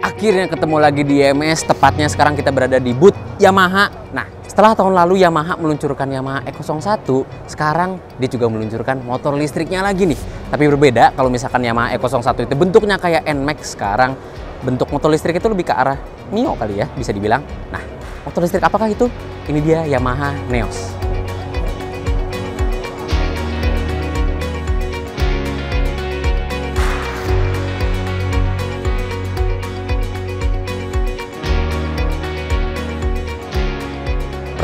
Akhirnya ketemu lagi di IMS, tepatnya sekarang kita berada di booth Yamaha. Nah, setelah tahun lalu Yamaha meluncurkan Yamaha E01, sekarang dia juga meluncurkan motor listriknya lagi nih. Tapi berbeda, kalau misalkan Yamaha E01 itu bentuknya kayak NMAX, sekarang bentuk motor listrik itu lebih ke arah Mio kali ya, bisa dibilang. Nah, motor listrik apakah itu? Ini dia Yamaha Neos.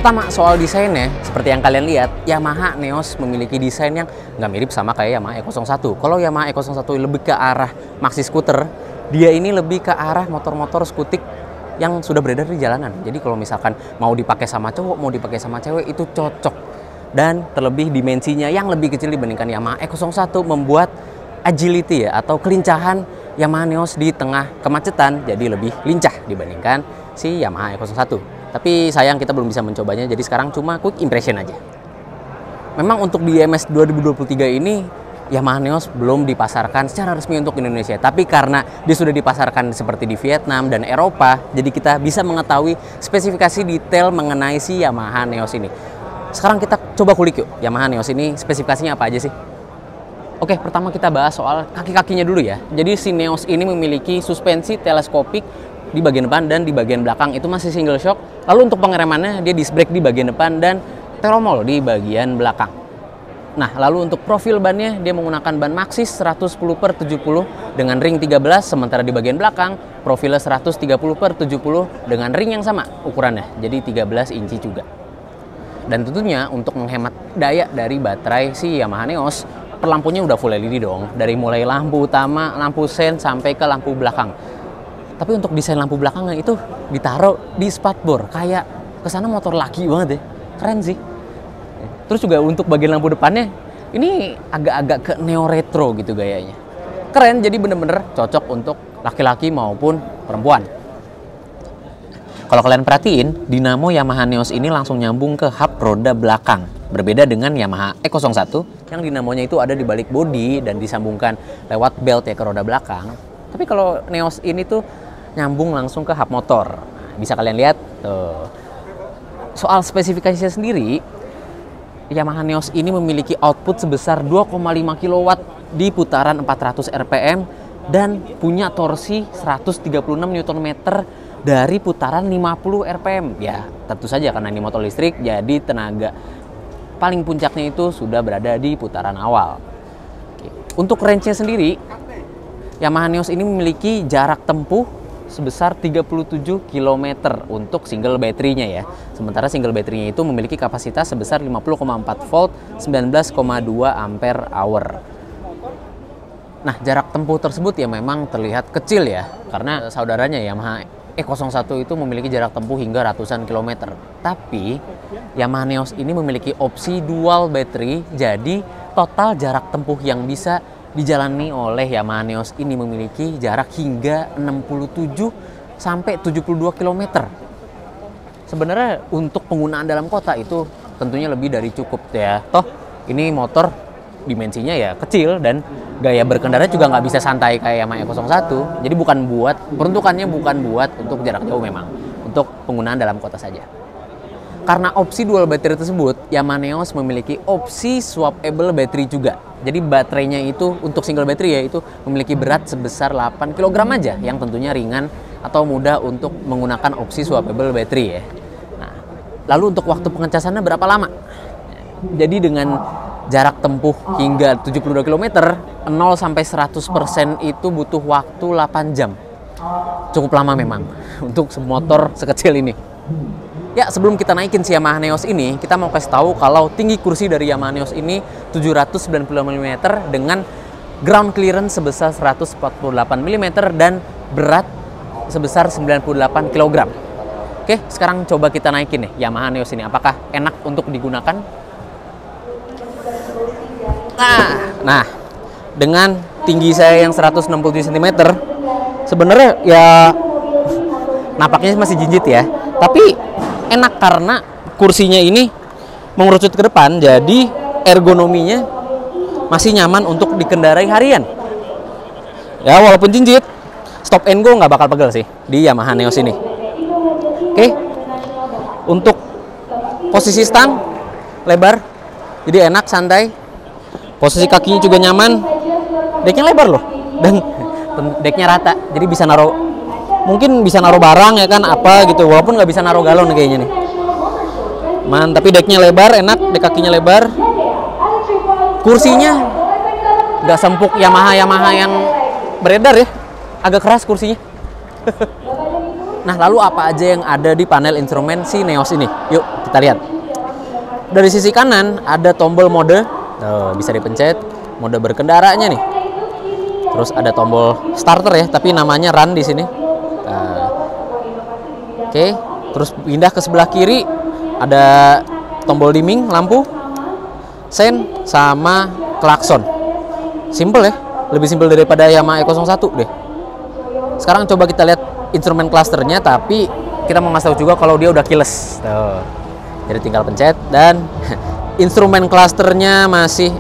Pertama, soal desainnya, seperti yang kalian lihat, Yamaha Neos memiliki desain yang nggak mirip sama kayak Yamaha E01. Kalau Yamaha E01 lebih ke arah maxi scooter, dia ini lebih ke arah motor-motor skutik yang sudah beredar di jalanan. Jadi kalau misalkan mau dipakai sama cowok, mau dipakai sama cewek, itu cocok. Dan terlebih dimensinya yang lebih kecil dibandingkan Yamaha E01 membuat agility ya, atau kelincahan Yamaha Neos di tengah kemacetan jadi lebih lincah dibandingkan si Yamaha E01. Tapi sayang kita belum bisa mencobanya, jadi sekarang cuma quick impression aja. Memang untuk di IMS 2023 ini, Yamaha Neos belum dipasarkan secara resmi untuk Indonesia. Tapi karena dia sudah dipasarkan seperti di Vietnam dan Eropa, jadi kita bisa mengetahui spesifikasi detail mengenai si Yamaha Neos ini. Sekarang kita coba kulik yuk, Yamaha Neos ini spesifikasinya apa aja sih? Oke, pertama kita bahas soal kaki-kakinya dulu ya. Jadi si Neos ini memiliki suspensi teleskopik di bagian depan dan di bagian belakang itu masih single shock. Lalu untuk pengeremannya dia disc brake di bagian depan dan telomol di bagian belakang. Nah, lalu untuk profil bannya dia menggunakan ban Maxxis 110/70 dengan ring 13, sementara di bagian belakang profilnya 130/70 dengan ring yang sama ukurannya, jadi 13 inci juga. Dan tentunya untuk menghemat daya dari baterai si Yamaha Neos, perlampunya udah full LED dong, dari mulai lampu utama, lampu sen sampai ke lampu belakang. Tapi untuk desain lampu belakangnya itu ditaruh di spatbor, kayak kesana motor laki banget ya, keren sih. Terus juga untuk bagian lampu depannya, ini agak-agak ke neo retro gitu gayanya. Keren, jadi bener-bener cocok untuk laki-laki maupun perempuan. Kalau kalian perhatiin, dinamo Yamaha Neos ini langsung nyambung ke hub roda belakang. Berbeda dengan Yamaha E01, yang dinamonya itu ada di balik bodi dan disambungkan lewat belt ya ke roda belakang. Tapi kalau Neos ini tuh nyambung langsung ke hub motor. Bisa kalian lihat tuh. Soal spesifikasinya sendiri, Yamaha Neos ini memiliki output sebesar 2,5 kW di putaran 400 rpm dan punya torsi 136 Nm dari putaran 50 rpm. Ya, tentu saja karena ini motor listrik, jadi tenaga paling puncaknya itu sudah berada di putaran awal. Untuk range-nya sendiri, Yamaha Neos ini memiliki jarak tempuh sebesar 37 km untuk single baterainya ya. Sementara single baterainya itu memiliki kapasitas sebesar 50,4 volt, 19,2 ampere hour. Nah, jarak tempuh tersebut ya memang terlihat kecil ya, karena saudaranya Yamaha E01 itu memiliki jarak tempuh hingga ratusan kilometer. Tapi Yamaha Neos ini memiliki opsi dual battery, jadi total jarak tempuh yang bisa dijalani oleh Yamaha Neos ini memiliki jarak hingga 67 sampai 72 km. Sebenarnya untuk penggunaan dalam kota itu tentunya lebih dari cukup ya. Toh ini motor dimensinya ya kecil dan gaya berkendara juga nggak bisa santai kayak Yamaha E01. Jadi peruntukannya bukan buat untuk jarak jauh, memang untuk penggunaan dalam kota saja. Karena opsi dual battery tersebut, Yamaha Neos memiliki opsi swappable battery juga. Jadi baterainya itu untuk single battery ya itu memiliki berat sebesar 8 kg aja, yang tentunya ringan atau mudah untuk menggunakan opsi swappable battery ya. Nah, lalu untuk waktu pengecasannya berapa lama? Jadi dengan jarak tempuh hingga 72 km, 0 sampai 100% itu butuh waktu 8 jam. Cukup lama memang untuk motor sekecil ini. Ya, sebelum kita naikin si Yamaha Neos ini, kita mau kasih tahu kalau tinggi kursi dari Yamaha Neos ini 790 mm dengan ground clearance sebesar 148 mm dan berat sebesar 98 kg. Oke, sekarang coba kita naikin nih Yamaha Neos ini. Apakah enak untuk digunakan? Nah, dengan tinggi saya yang 167 cm, sebenarnya ya napaknya masih jinjit ya. Tapi enak karena kursinya ini mengerucut ke depan, jadi ergonominya masih nyaman untuk dikendarai harian. Ya, walaupun jinjit, stop and go nggak bakal pegel sih di Yamaha Neos ini. Oke, untuk posisi stang lebar, jadi enak, santai. Posisi kakinya juga nyaman. Deknya lebar loh, dan deknya rata, jadi bisa naruh, mungkin bisa naruh barang ya kan, apa gitu, walaupun nggak bisa naruh galon kayaknya nih. Tapi deknya lebar, enak, dek kakinya lebar. Kursinya nggak sempuk Yamaha yang beredar ya, agak keras kursinya. Nah, lalu apa aja yang ada di panel instrumen si Neos ini? Yuk kita lihat. Dari sisi kanan ada tombol mode, bisa dipencet, mode berkendaranya nih. Terus ada tombol starter ya, tapi namanya run di sini. Oke, terus pindah ke sebelah kiri ada tombol dimming lampu, sen sama klakson. Simple ya, lebih simple daripada Yamaha E01 deh. Sekarang coba kita lihat instrumen clusternya, tapi kita mau ngasih tahu juga kalau dia udah keyless. Tuh. Jadi tinggal pencet dan instrumen clusternya masih,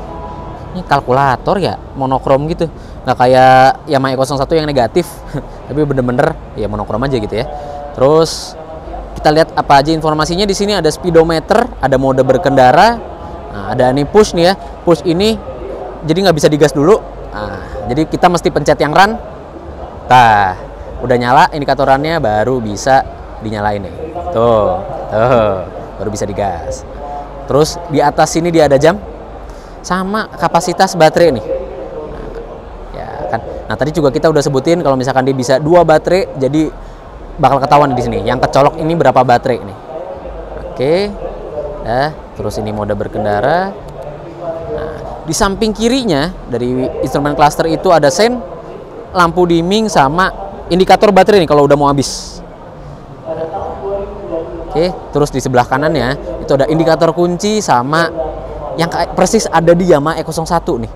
ini kalkulator ya, monokrom gitu. Nggak kayak Yamaha E01 yang negatif, tapi bener-bener ya monokrom aja gitu ya. Terus kita lihat apa aja informasinya di sini. Ada speedometer, ada mode berkendara, nah, ada nih push nih ya. Push ini jadi nggak bisa digas dulu. Nah, jadi kita mesti pencet yang run. Nah, udah nyala indikatorannya, baru bisa dinyalain nih. Tuh, baru bisa digas. Terus di atas sini dia ada jam sama kapasitas baterai nih. Ya kan. Nah, tadi juga kita udah sebutin kalau misalkan dia bisa 2 baterai, jadi bakal ketahuan di sini. Yang kecolok ini berapa baterai nih. Oke. Terus ini mode berkendara. Nah, di samping kirinya dari instrumen cluster itu ada sen, lampu dimming sama indikator baterai nih kalau udah mau habis. Oke, terus di sebelah kanannya itu ada indikator kunci sama yang persis ada di Yamaha E01 nih.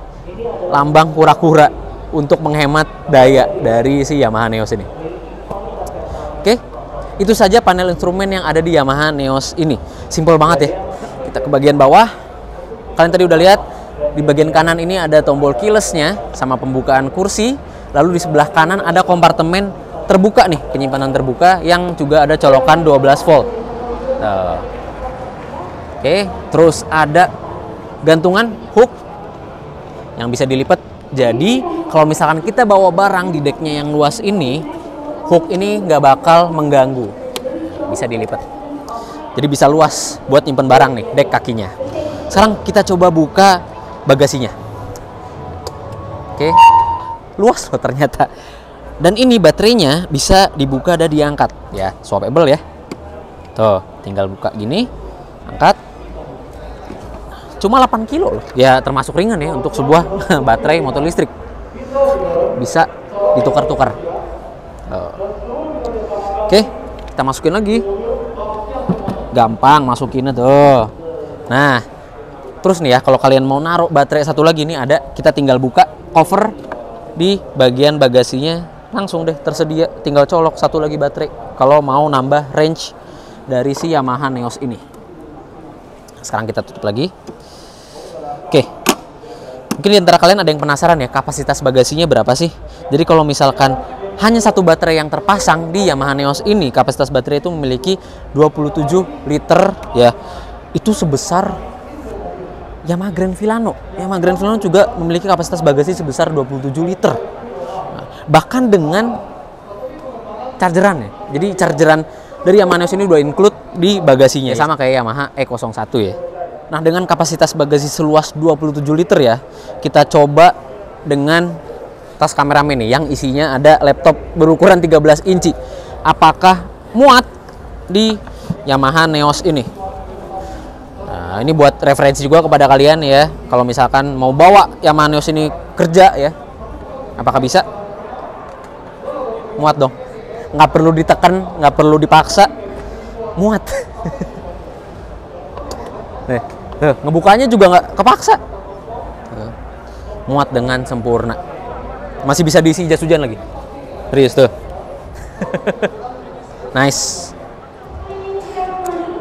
Lambang kura-kura untuk menghemat daya dari si Yamaha Neos ini. Oke, itu saja panel instrumen yang ada di Yamaha Neos ini. Simple banget ya. Kita ke bagian bawah. Kalian tadi udah lihat di bagian kanan ini ada tombol keyless-nya sama pembukaan kursi. Lalu di sebelah kanan ada kompartemen terbuka nih, penyimpanan terbuka yang juga ada colokan 12 volt. Oke, terus ada gantungan hook yang bisa dilipat. Jadi kalau misalkan kita bawa barang di deknya yang luas ini, hook ini nggak bakal mengganggu, bisa dilipat. Jadi bisa luas buat nyimpen barang nih, dek kakinya. Sekarang kita coba buka bagasinya. Oke, luas loh ternyata. Dan ini baterainya bisa dibuka dan diangkat ya, swappable ya. Tuh, tinggal buka gini, angkat. Cuma 8 kilo loh. Ya termasuk ringan ya untuk sebuah baterai motor listrik. Bisa ditukar-tukar. Oke, kita masukin lagi. Gampang masukinnya tuh. Nah, terus nih ya, kalau kalian mau naruh baterai satu lagi nih ada, kita tinggal buka cover di bagian bagasinya, langsung deh tersedia, tinggal colok satu lagi baterai kalau mau nambah range dari si Yamaha Neos ini. Sekarang kita tutup lagi. Oke, mungkin di antara kalian ada yang penasaran ya, kapasitas bagasinya berapa sih? Jadi kalau misalkan hanya satu baterai yang terpasang di Yamaha Neos ini, kapasitas baterai itu memiliki 27 liter ya. Itu sebesar Yamaha Grand Filano. Yamaha Grand Filano juga memiliki kapasitas bagasi sebesar 27 liter. Nah, bahkan dengan chargeran ya. Jadi chargeran dari Yamaha Neos ini udah include di bagasinya. Sama kayak Yamaha E01 ya. Nah, dengan kapasitas bagasi seluas 27 liter ya, kita coba dengan tas kameramen nih yang isinya ada laptop berukuran 13 inci. Apakah muat di Yamaha Neos ini? Nah, ini buat referensi juga kepada kalian ya. Kalau misalkan mau bawa Yamaha Neos ini kerja ya, apakah bisa? Muat dong. Nggak perlu ditekan, nggak perlu dipaksa. Muat. Nih, ngebukanya juga nggak kepaksa. Muat dengan sempurna. Masih bisa diisi jas hujan lagi. Serius tuh. Nice.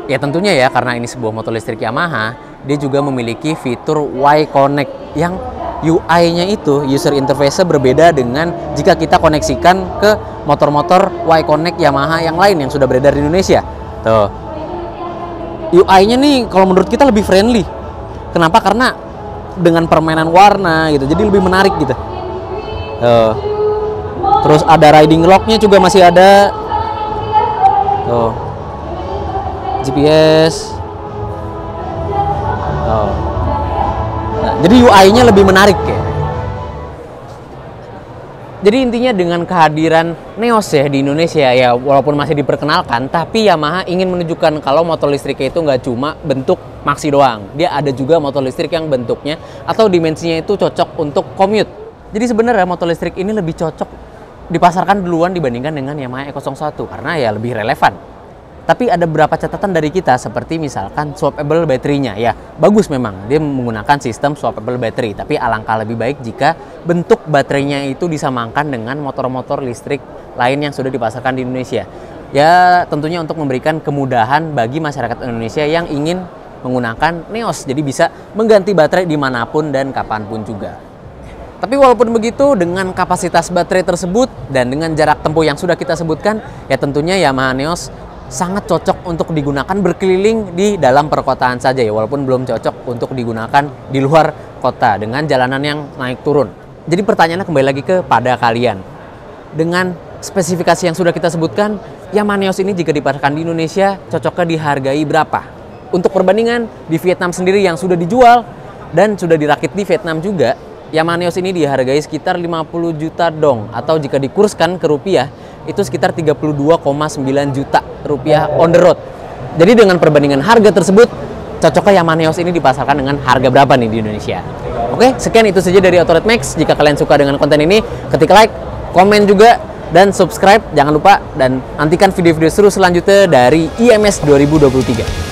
Ya tentunya ya, karena ini sebuah motor listrik Yamaha, dia juga memiliki fitur Y Connect yang UI-nya itu, user interface-nya berbeda dengan jika kita koneksikan ke motor-motor Y-Connect Yamaha yang lain yang sudah beredar di Indonesia. Tuh. UI-nya nih kalau menurut kita lebih friendly. Kenapa? Karena dengan permainan warna gitu, jadi lebih menarik gitu. Tuh. Terus ada riding lock-nya juga masih ada. Tuh. GPS. Tuh. Nah, jadi UI-nya lebih menarik ya. Jadi intinya dengan kehadiran Neos ya di Indonesia ya, walaupun masih diperkenalkan, tapi Yamaha ingin menunjukkan kalau motor listriknya itu nggak cuma bentuk maxi doang. Dia ada juga motor listrik yang bentuknya atau dimensinya itu cocok untuk commute. Jadi sebenarnya motor listrik ini lebih cocok dipasarkan duluan dibandingkan dengan Yamaha E01 karena ya lebih relevan. Tapi ada beberapa catatan dari kita seperti misalkan swappable baterainya. Ya, bagus memang dia menggunakan sistem swappable battery, tapi alangkah lebih baik jika bentuk baterainya itu disamakan dengan motor-motor listrik lain yang sudah dipasarkan di Indonesia. Ya, tentunya untuk memberikan kemudahan bagi masyarakat Indonesia yang ingin menggunakan Neos. Jadi bisa mengganti baterai dimanapun dan kapanpun juga. Tapi walaupun begitu, dengan kapasitas baterai tersebut dan dengan jarak tempuh yang sudah kita sebutkan, ya tentunya Yamaha Neos sangat cocok untuk digunakan berkeliling di dalam perkotaan saja ya, walaupun belum cocok untuk digunakan di luar kota dengan jalanan yang naik turun. Jadi pertanyaannya kembali lagi kepada kalian. Dengan spesifikasi yang sudah kita sebutkan, Yamaha Neos ini jika dipasarkan di Indonesia cocoknya dihargai berapa? Untuk perbandingan, di Vietnam sendiri yang sudah dijual dan sudah dirakit di Vietnam juga, Yamaha Neos ini dihargai sekitar 50 juta dong, atau jika dikurskan ke rupiah itu sekitar 32,9 juta rupiah on the road. Jadi dengan perbandingan harga tersebut, cocoknya Yamaha Neos ini dipasarkan dengan harga berapa nih di Indonesia? Oke, sekian itu saja dari Autorad Max. Jika kalian suka dengan konten ini, ketik like, komen juga, dan subscribe jangan lupa, dan nantikan video-video seru selanjutnya dari IMS 2023.